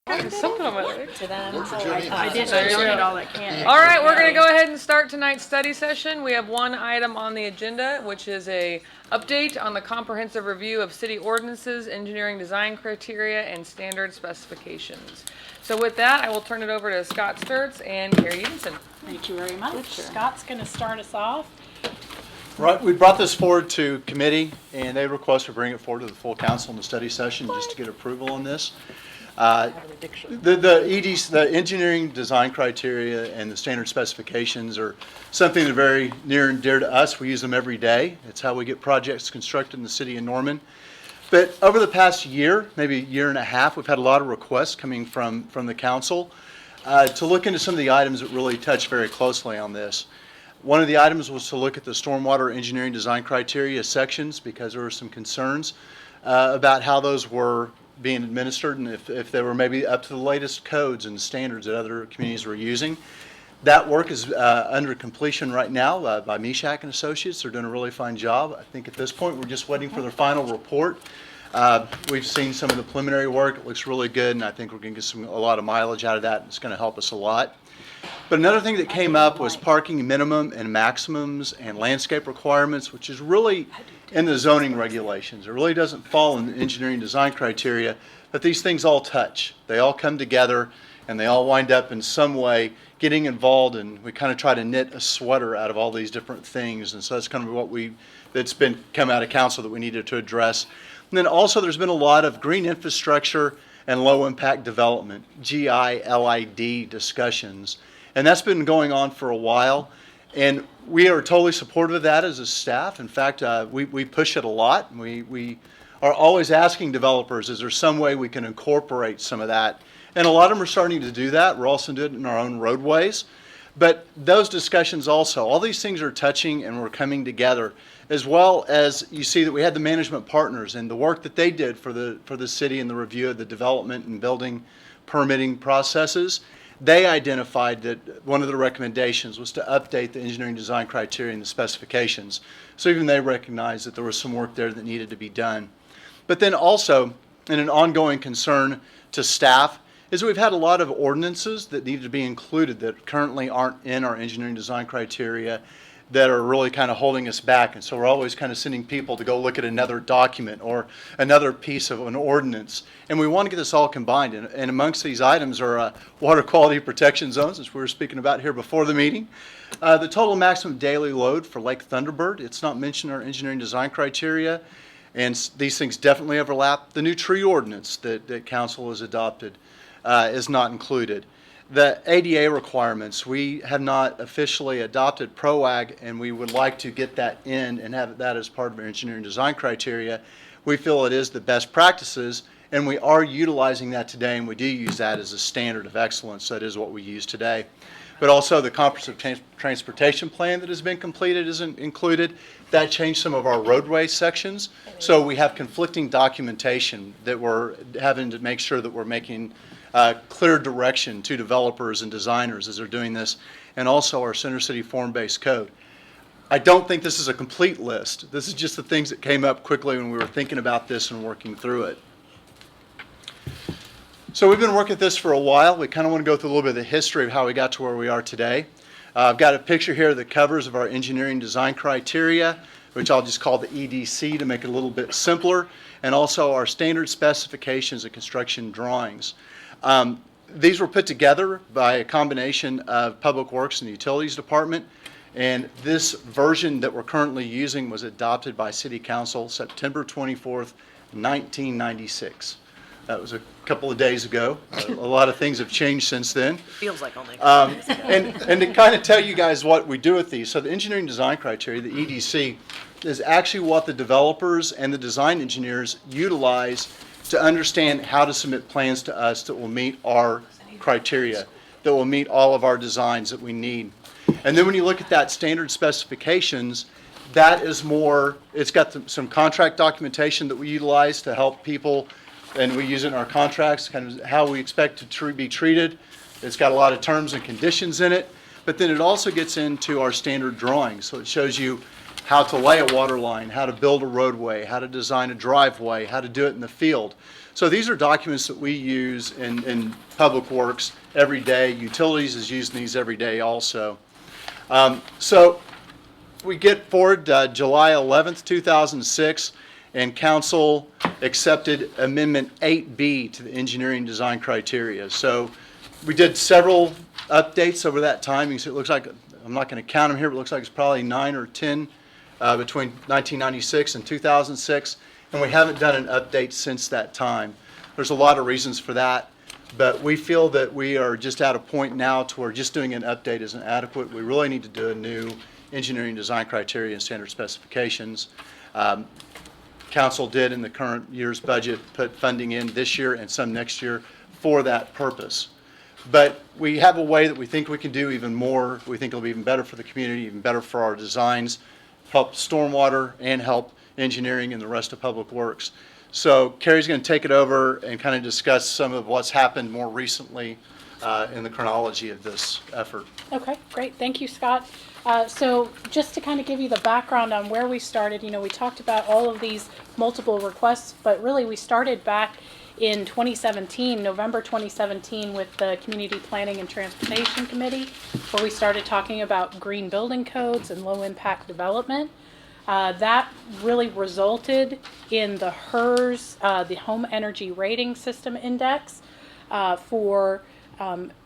There's something on my leg. To them. I did donate all that candy. All right, we're going to go ahead and start tonight's study session. We have one item on the agenda, which is a update on the comprehensive review of city ordinances, engineering design criteria, and standard specifications. So with that, I will turn it over to Scott Sturts and Carrie Edenson. Thank you very much. Scott's going to start us off. Right, we brought this forward to committee, and they request to bring it forward to the full council in the study session just to get approval on this. The engineering design criteria and the standard specifications are something that are very near and dear to us. We use them every day. It's how we get projects constructed in the city of Norman. But over the past year, maybe a year and a half, we've had a lot of requests coming from the council to look into some of the items that really touch very closely on this. One of the items was to look at the stormwater engineering design criteria sections because there were some concerns about how those were being administered and if they were maybe up to the latest codes and standards that other communities were using. That work is under completion right now by Meshach and Associates. They're doing a really fine job. I think at this point we're just waiting for their final report. We've seen some of the preliminary work. It looks really good, and I think we're going to get a lot of mileage out of that. It's going to help us a lot. But another thing that came up was parking minimum and maximums and landscape requirements, which is really in the zoning regulations. It really doesn't fall in the engineering design criteria, but these things all touch. They all come together, and they all wind up in some way getting involved, and we kind of try to knit a sweater out of all these different things. And so that's kind of what that's been come out of council that we needed to address. And then also there's been a lot of green infrastructure and low impact development, GILID discussions. And that's been going on for a while. And we are totally supportive of that as a staff. In fact, we push it a lot. We are always asking developers, is there some way we can incorporate some of that? And a lot of them are starting to do that. We're also doing it in our own roadways. But those discussions also, all these things are touching and we're coming together, as well as you see that we had the management partners and the work that they did for the city and the review of the development and building permitting processes. They identified that one of the recommendations was to update the engineering design criteria and the specifications. So even they recognized that there was some work there that needed to be done. But then also, in an ongoing concern to staff, is we've had a lot of ordinances that needed to be included that currently aren't in our engineering design criteria that are really kind of holding us back. And so we're always kind of sending people to go look at another document or another piece of an ordinance. And we want to get this all combined. And amongst these items are water quality protection zones, as we were speaking about here before the meeting. The total maximum daily load for Lake Thunderbird, it's not mentioned in our engineering design criteria. And these things definitely overlap. The new tree ordinance that council has adopted is not included. The ADA requirements, we have not officially adopted PROAG, and we would like to get that in and have that as part of our engineering design criteria. We feel it is the best practices, and we are utilizing that today, and we do use that as a standard of excellence. That is what we use today. But also the comprehensive transportation plan that has been completed isn't included. That changed some of our roadway sections. So we have conflicting documentation that we're having to make sure that we're making clear direction to developers and designers as they're doing this, and also our Center City form-based code. I don't think this is a complete list. This is just the things that came up quickly when we were thinking about this and working through it. So we've been working at this for a while. We kind of want to go through a little bit of the history of how we got to where we are today. I've got a picture here of the covers of our engineering design criteria, which I'll just call the EDC to make it a little bit simpler, and also our standard specifications and construction drawings. These were put together by a combination of Public Works and the Utilities Department, and this version that we're currently using was adopted by City Council September 24th, 1996. That was a couple of days ago. A lot of things have changed since then. Feels like only. And to kind of tell you guys what we do with these, so the engineering design criteria, the EDC, is actually what the developers and the design engineers utilize to understand how to submit plans to us that will meet our criteria, that will meet all of our designs that we need. And then when you look at that standard specifications, that is more, it's got some contract documentation that we utilize to help people, and we use it in our contracts, kind of how we expect to be treated. It's got a lot of terms and conditions in it, but then it also gets into our standard drawings. So it shows you how to lay a water line, how to build a roadway, how to design a driveway, how to do it in the field. So these are documents that we use in Public Works every day. Utilities is using these every day also. So we get forward July 11th, 2006, and council accepted Amendment 8B to the engineering design criteria. So we did several updates over that time. You can see it looks like, I'm not going to count them here, but it looks like it's probably 9 or 10 between 1996 and 2006, and we haven't done an update since that time. There's a lot of reasons for that, but we feel that we are just at a point now to where just doing an update isn't adequate. We really need to do a new engineering design criteria and standard specifications. Council did in the current year's budget put funding in this year and some next year for that purpose. But we have a way that we think we can do even more. We think it'll be even better for the community, even better for our designs, help stormwater and help engineering and the rest of Public Works. So Carrie's going to take it over and kind of discuss some of what's happened more recently in the chronology of this effort. Okay, great. Thank you, Scott. So just to kind of give you the background on where we started, we talked about all of these multiple requests, but really we started back in 2017, November 2017, with the Community Planning and Transportation Committee, where we started talking about green building codes and low impact development. That really resulted in the HERS, the Home Energy Rating System Index, for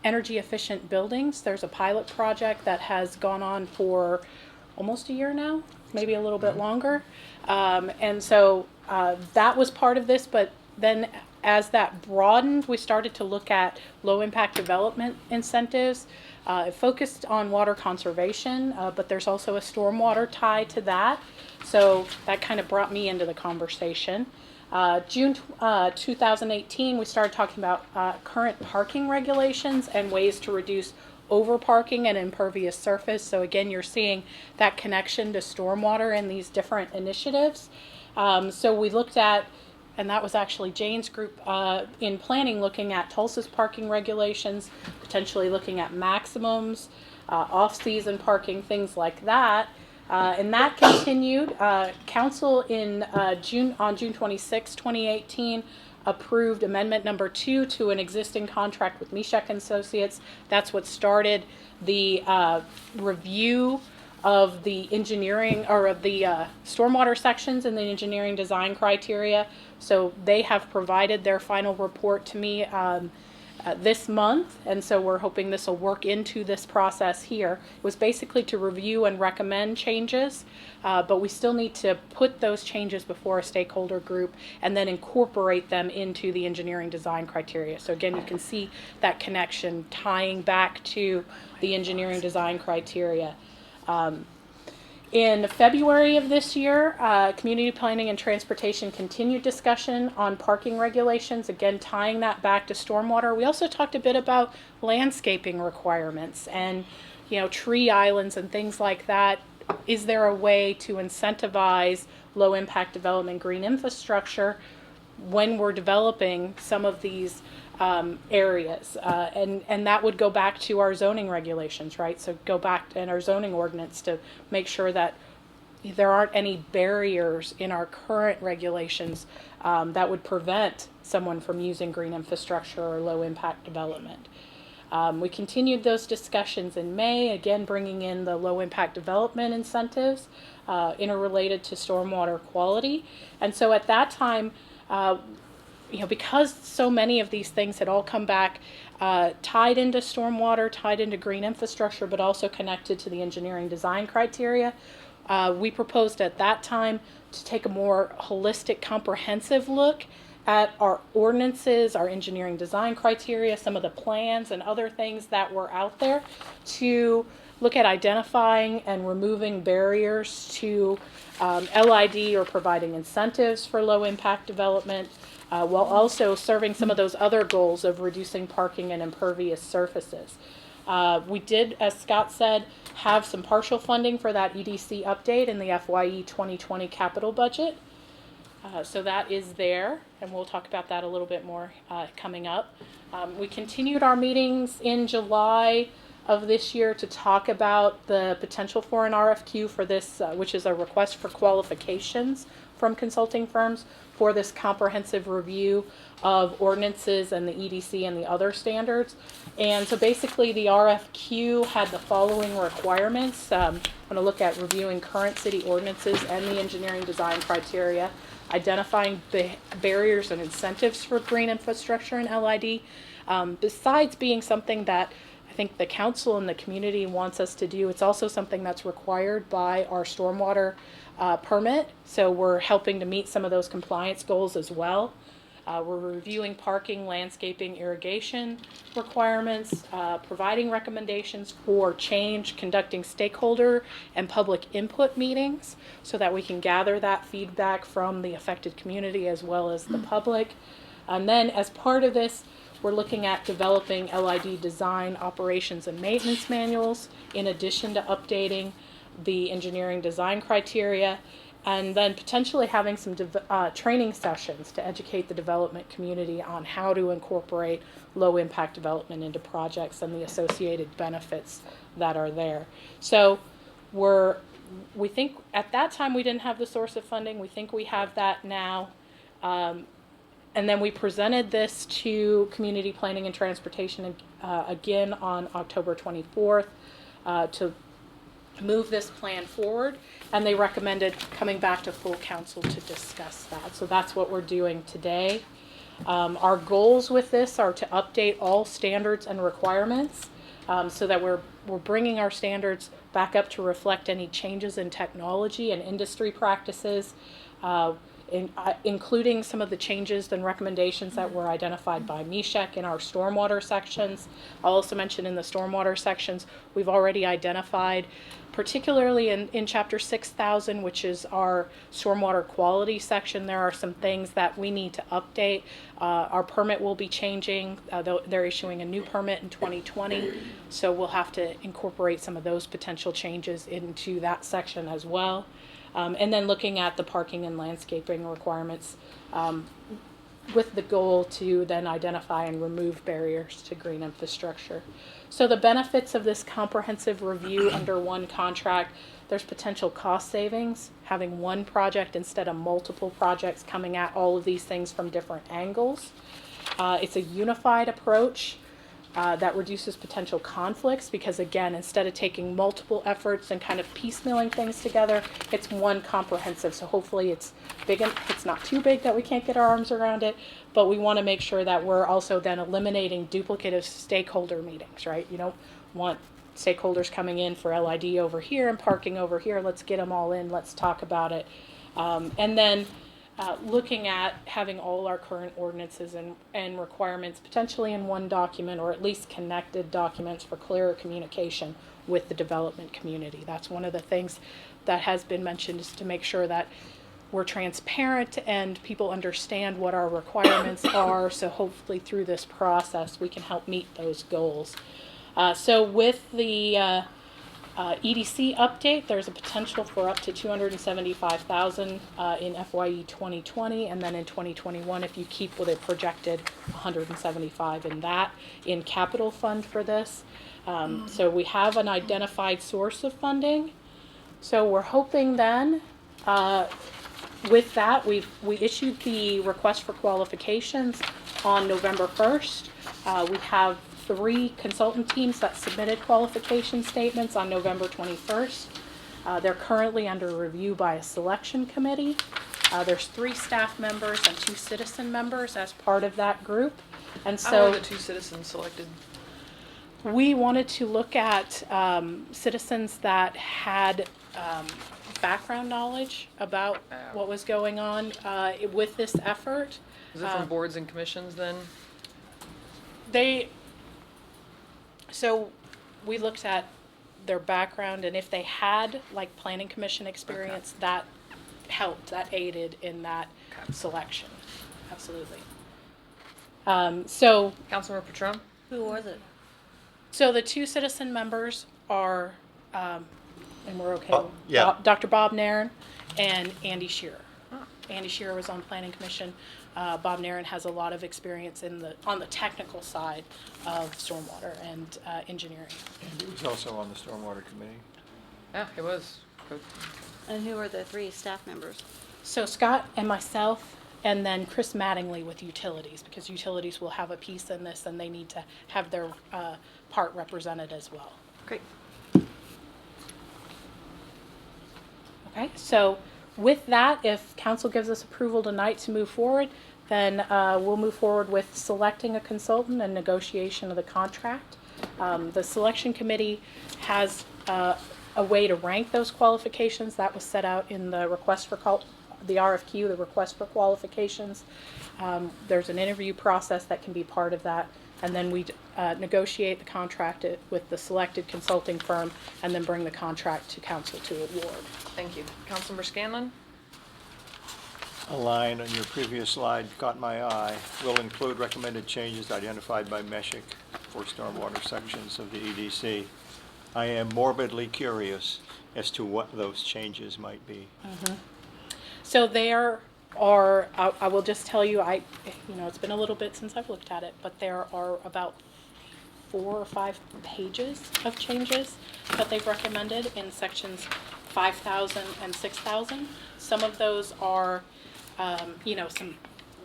energy efficient buildings. There's a pilot project that has gone on for almost a year now, maybe a little bit longer. And so that was part of this, but then as that broadened, we started to look at low impact development incentives. It focused on water conservation, but there's also a stormwater tie to that. So that kind of brought me into the conversation. June 2018, we started talking about current parking regulations and ways to reduce overparking and impervious surface. So again, you're seeing that connection to stormwater in these different initiatives. So we looked at, and that was actually Jane's group in planning, looking at Tulsa's parking regulations, potentially looking at maximums, off-season parking, things like that. And that continued. Council on June 26, 2018, approved amendment number 2 to an existing contract with Mishek and Associates. That's what started the review of the engineering, or of the stormwater sections in the engineering design criteria. So they have provided their final report to me this month, and so we're hoping this will work into this process here. It was basically to review and recommend changes, but we still need to put those changes before a stakeholder group and then incorporate them into the engineering design criteria. So again, you can see that connection tying back to the engineering design criteria. In February of this year, Community Planning and Transportation continued discussion on parking regulations, again tying that back to stormwater. We also talked a bit about landscaping requirements and tree islands and things like that. Is there a way to incentivize low impact development green infrastructure when we're developing some of these areas, and that would go back to our zoning regulations, right? So go back in our zoning ordinance to make sure that there aren't any barriers in our current regulations that would prevent someone from using green infrastructure or low impact development. We continued those discussions in May, again bringing in the low impact development incentives interrelated to stormwater quality. And so at that time, because so many of these things had all come back tied into stormwater, tied into green infrastructure, but also connected to the engineering design criteria, we proposed at that time to take a more holistic, comprehensive look at our ordinances, our engineering design criteria, some of the plans and other things that were out there, to look at identifying and removing barriers to LID or providing incentives for low impact development, while also serving some of those other goals of reducing parking and impervious surfaces. We did, as Scott said, have some partial funding for that EDC update in the FYE 2020 capital budget. So that is there, and we'll talk about that a little bit more coming up. We continued our meetings in July of this year to talk about the potential for an RFQ for this, which is a request for qualifications from consulting firms for this comprehensive review of ordinances and the EDC and the other standards. And so basically the RFQ had the following requirements. I'm going to look at reviewing current city ordinances and the engineering design criteria, identifying the barriers and incentives for green infrastructure and LID. Besides being something that I think the council and the community wants us to do, it's also something that's required by our stormwater permit. So we're helping to meet some of those compliance goals as well. We're reviewing parking, landscaping, irrigation requirements, providing recommendations for change, conducting stakeholder and public input meetings so that we can gather that feedback from the affected community as well as the public. And then as part of this, we're looking at developing LID design, operations, and maintenance manuals, in addition to updating the engineering design criteria, and then potentially having some training sessions to educate the development community on how to incorporate low impact development into projects and the associated benefits that are there. So we think at that time we didn't have the source of funding. We think we have that now. And then we presented this to Community Planning and Transportation again on October 24th to move this plan forward, and they recommended coming back to full council to discuss that. So that's what we're doing today. Our goals with this are to update all standards and requirements so that we're bringing our standards back up to reflect any changes in technology and industry practices, including some of the changes and recommendations that were identified by MESHEC in our stormwater sections. I'll also mention in the stormwater sections, we've already identified, particularly in Chapter 6000, which is our stormwater quality section, there are some things that we need to update. Our permit will be changing. They're issuing a new permit in 2020, so we'll have to incorporate some of those potential changes into that section as well. And then looking at the parking and landscaping requirements with the goal to then identify and remove barriers to green infrastructure. So the benefits of this comprehensive review under one contract, there's potential cost savings, having one project instead of multiple projects coming at all of these things from different angles. It's a unified approach. That reduces potential conflicts because, again, instead of taking multiple efforts and kind of piecemealing things together, it's one comprehensive. So hopefully it's big, it's not too big that we can't get our arms around it, but we want to make sure that we're also then eliminating duplicative stakeholder meetings, right? You don't want stakeholders coming in for LID over here and parking over here. Let's get them all in. Let's talk about it. And then looking at having all our current ordinances and requirements potentially in one document, or at least connected documents for clearer communication with the development community. That's one of the things that has been mentioned, is to make sure that we're transparent and people understand what our requirements are, so hopefully through this process we can help meet those goals. So with the EDC update, there's a potential for up to $275,000 in FYE 2020, and then in 2021, if you keep with a projected $175 in that in capital fund for this. So we have an identified source of funding. So we're hoping then, with that, we issued the request for qualifications on November 1st. We have 3 consultant teams that submitted qualification statements on November 21st. They're currently under review by a selection committee. There's 3 staff members and 2 citizen members as part of that group. And How so were the 2 citizens selected? we wanted to look at citizens that had background knowledge about what was going on with this effort. Is it from boards and commissions then? So we looked at their background, and if they had like planning commission experience, that helped, that aided in that selection. Absolutely. So Councilmember Patron? Who was it? So the 2 citizen members are, and we're okay, yeah. Dr. Bob Nairn and Andy Shearer. Andy Shearer was on Planning Commission. Bob Nairn has a lot of experience on the technical side of stormwater and engineering. And he was also on the stormwater committee. Yeah, it was. And who were the 3 staff members? So Scott and myself, and then Chris Mattingly with utilities, because utilities will have a piece in this and they need to have their part represented as well. Great. Okay, so with that, if council gives us approval tonight to move forward, then we'll move forward with selecting a consultant and negotiation of the contract. The selection committee has a way to rank those qualifications. That was set out in the request for the RFQ, the request for qualifications. There's an interview process that can be part of that. And then we negotiate the contract with the selected consulting firm and then bring the contract to council to award. Thank you. Councilmember Scanlon? A line on your previous slide caught my eye. Will include recommended changes identified by MESHIC for stormwater sections of the EDC. I am morbidly curious as to what those changes might be. So there are, I will just tell you, it's been a little bit since I've looked at it, but there are about 4 or 5 pages of changes that they've recommended in sections 5,000 and 6,000. Some of those are, some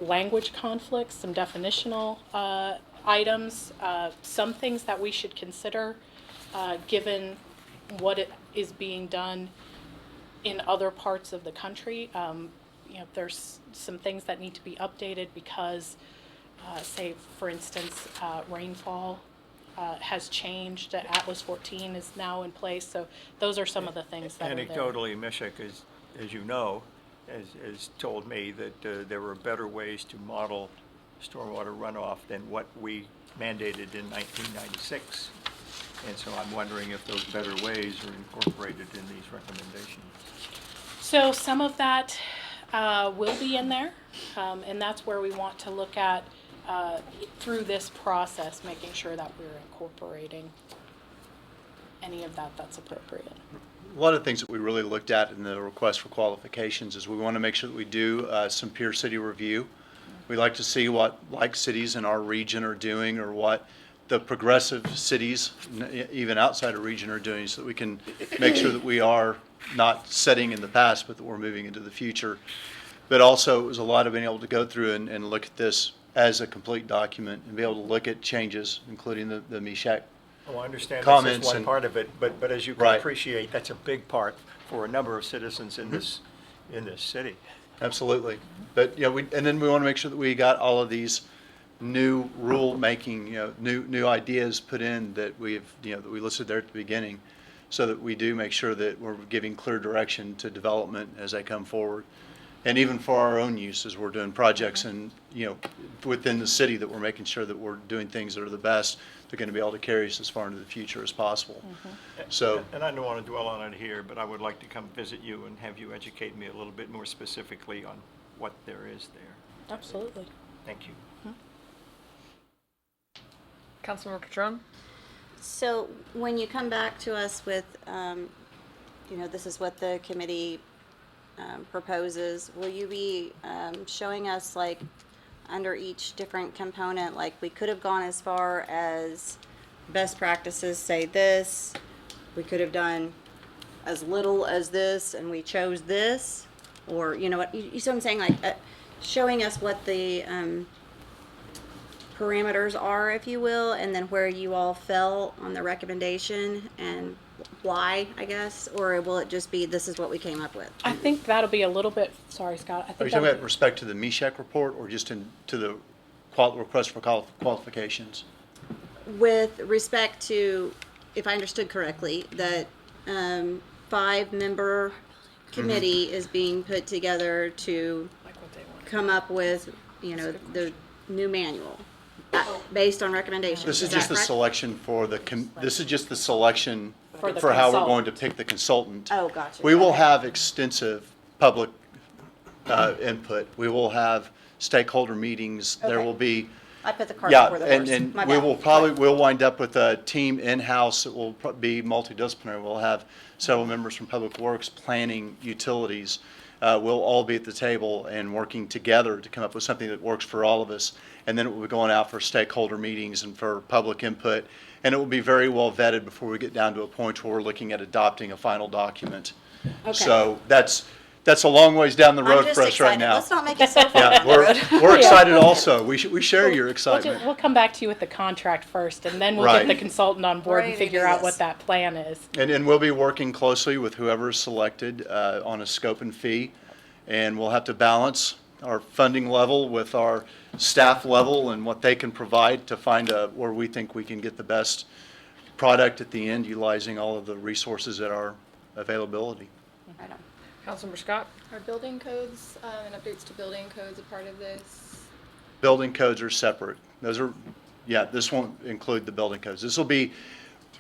language conflicts, some definitional items, some things that we should consider given what it is being done in other parts of the country. There's some things that need to be updated because, say, for instance, rainfall has changed. Atlas 14 is now in place, so those are some of the things that are there. Anecdotally, MESHIC, as you know, has told me that there were better ways to model stormwater runoff than what we mandated in 1996. And so I'm wondering if those better ways are incorporated in these recommendations. So some of that will be in there, and that's where we want to look at through this process, making sure that we're incorporating any of that that's appropriate. A lot of things that we really looked at in the request for qualifications is we want to make sure that we do some peer city review. We like to see what like cities in our region are doing or what the progressive cities, even outside of region, are doing so that we can make sure that we are not setting in the past, but that we're moving into the future. But also, it was a lot of being able to go through and look at this as a complete document and be able to look at changes, including the MESHAC. Oh, I understand Comments this is one and- part of it, but as you can Right. appreciate, that's a big part for a number of citizens in this city. Absolutely. But, and then we want to make sure that we got all of these new rule making, new ideas put in that that we listed there at the beginning, so that we do make sure that we're giving clear direction to development as they come forward. And even for our own use as we're doing projects and, within the city, that we're making sure that we're doing things that are the best, they're going to be able to carry us as far into the future as possible. So, And I don't want to dwell on it here, but I would like to come visit you and have you educate me a little bit more specifically on what there is there. Absolutely. Thank you. Councilmember Catrone? So when you come back to us with, this is what the committee proposes, will you be showing us, like, under each different component, like, we could have gone as far as best practices say this, we could have done as little as this, and we chose this, or, you see what I'm saying, like, showing us what the parameters are, if you will, and then where you all fell on the recommendation and why, I guess, or will it just be this is what we came up with? I think that'll be a little bit, sorry, Scott. I are think you talking about that'll- in respect to the MESHAC report or just to the request for qualifications? With respect to, if I understood correctly, that 5-member committee is being put together to Like what they want. come up with, the new manual based on recommendations. This is that just the correct? selection for this is just the selection For the for how we're consultant. going to pick the consultant. Oh, gotcha. We will Okay. have extensive public input. We will have stakeholder meetings. There Okay. will be, I put the cart yeah, before the horse. and My we bad. we'll wind up with a team in-house that will be multidisciplinary. We'll have several members from Public Works, Planning, Utilities. We'll all be at the table and working together to come up with something that works for all of us. And then it will be going out for stakeholder meetings and for public input. And it will be very well vetted before we get down to a point where we're looking at adopting a final document. Okay. So that's that's a long ways down the I'm road just for us right excited. now. Let's not make it so far Yeah, down the road. we're excited also. We share your We'll, excitement. we'll come back to you with the contract first, and then we'll Right. get the consultant on board Ready and to figure do out this. what that plan is. And we'll be working closely with whoever is selected on a scope and fee. And we'll have to balance our funding level with our staff level and what they can provide to find where we think we can get the best product at the end, utilizing all of the resources at our availability. Right on. Councilmember Scott? Are building codes and updates to building codes a part of this? Building codes are separate. Those are, yeah, this won't include the building codes. This will be,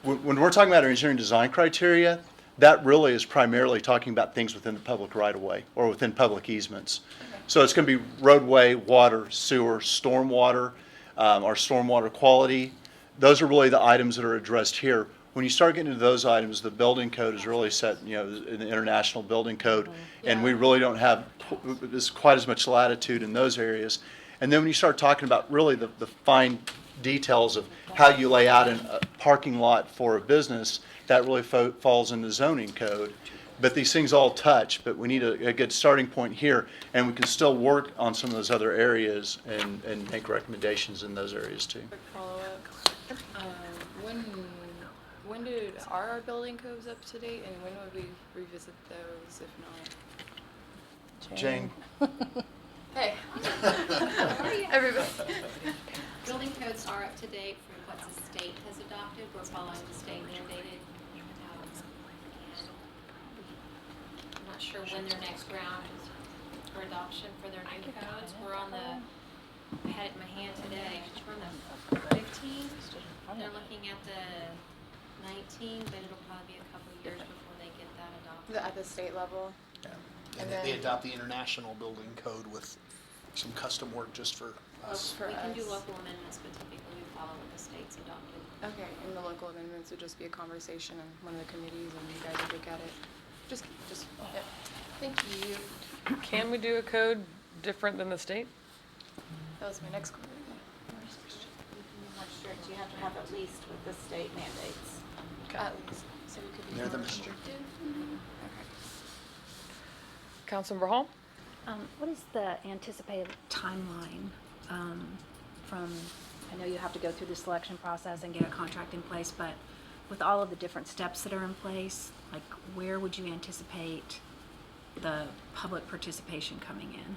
when we're talking about our engineering design criteria, that really is primarily talking about things within the public right-of-way or within public easements. So it's going to be roadway, water, sewer, stormwater, our stormwater quality. Those are really the items that are addressed here. When you start getting into those items, the building code is really set, in the international building code, and we really don't have quite as much latitude in those areas. And then when you start talking about really the fine details of how you lay out a parking lot for a business, that really falls in the zoning code. But these things all touch, but we need a good starting point here, and we can still work on some of those other areas and make recommendations in those areas too. Quick follow-up. When are our building codes up to date, and when would we revisit those, if not? Jane? Hey. Everybody. Building codes are up to date for what the state has adopted. We're following the state mandated. And I'm not sure when their next round is for adoption for their new codes. We're on the, I had it in my hand today, we're on the 15th. They're looking at the 19th, but it'll probably be a couple years before they get that adopted. At the state level? And And they then- adopt the international building code with some custom work just for us. For We can do us. local amendments, but typically we follow what the state's adopted. Okay, and the local amendments would just be a conversation in one of the committees, and you guys would look at it. Yeah. Thank you. Can we do a code different than the state? That was my next question. More strict, you have to have at least with the state mandates. At least, so we could be They're the more minimum. restrictive? Councilmember Hall? What is the anticipated timeline from, I know you have to go through the selection process and get a contract in place, but with all of the different steps that are in place, like where would you anticipate the public participation coming in?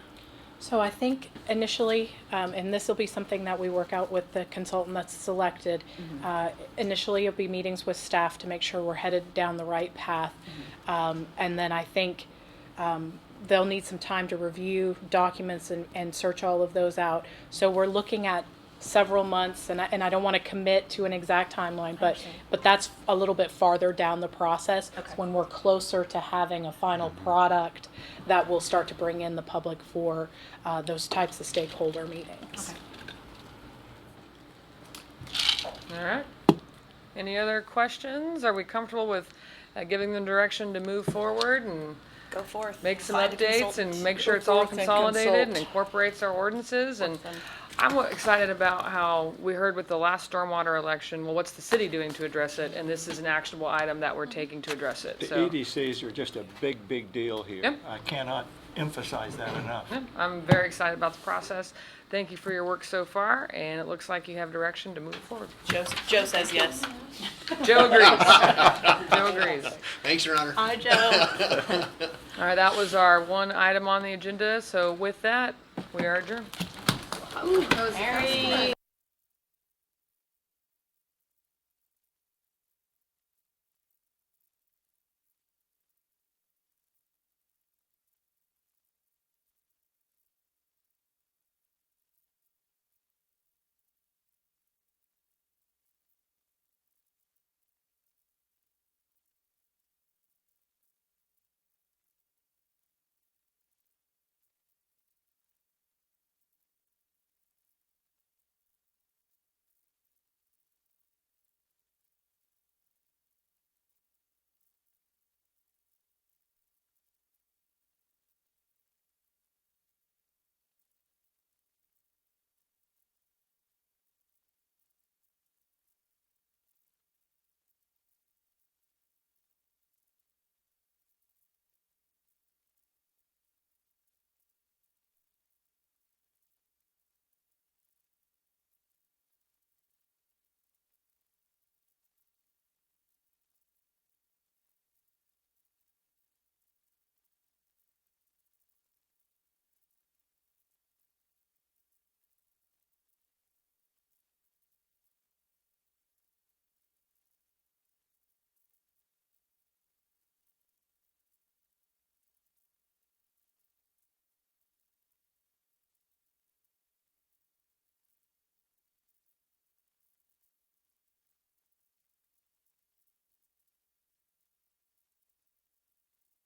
So I think initially, and this will be something that we work out with the consultant that's selected, initially it'll be meetings with staff to make sure we're headed down the right path. And then I think they'll need some time to review documents and search all of those out. So we're looking at several months, and I don't want to commit to an exact timeline, but that's a little bit farther down the process. When we're closer to having a final product that will start to bring in the public for those types of stakeholder meetings. All right. Any other questions? Are we comfortable with giving them direction to move forward and Go forth. make some Find a updates consultant. and make sure it's all consolidated and incorporates our ordinances? And I'm excited about how we heard with the last stormwater election, well, what's the city doing to address it? And this is an actionable item that we're taking to address it, The so. EDCs are just a big, big deal here. Yep. I cannot emphasize that enough. Yeah, I'm very excited about the process. Thank you for your work so far, and it looks like you have direction to move forward. Joe says yes. Joe agrees. Joe agrees. Thanks, Your Honor. Hi, Joe. All right, that was our one item on the agenda. So with that, we are adjourned. That was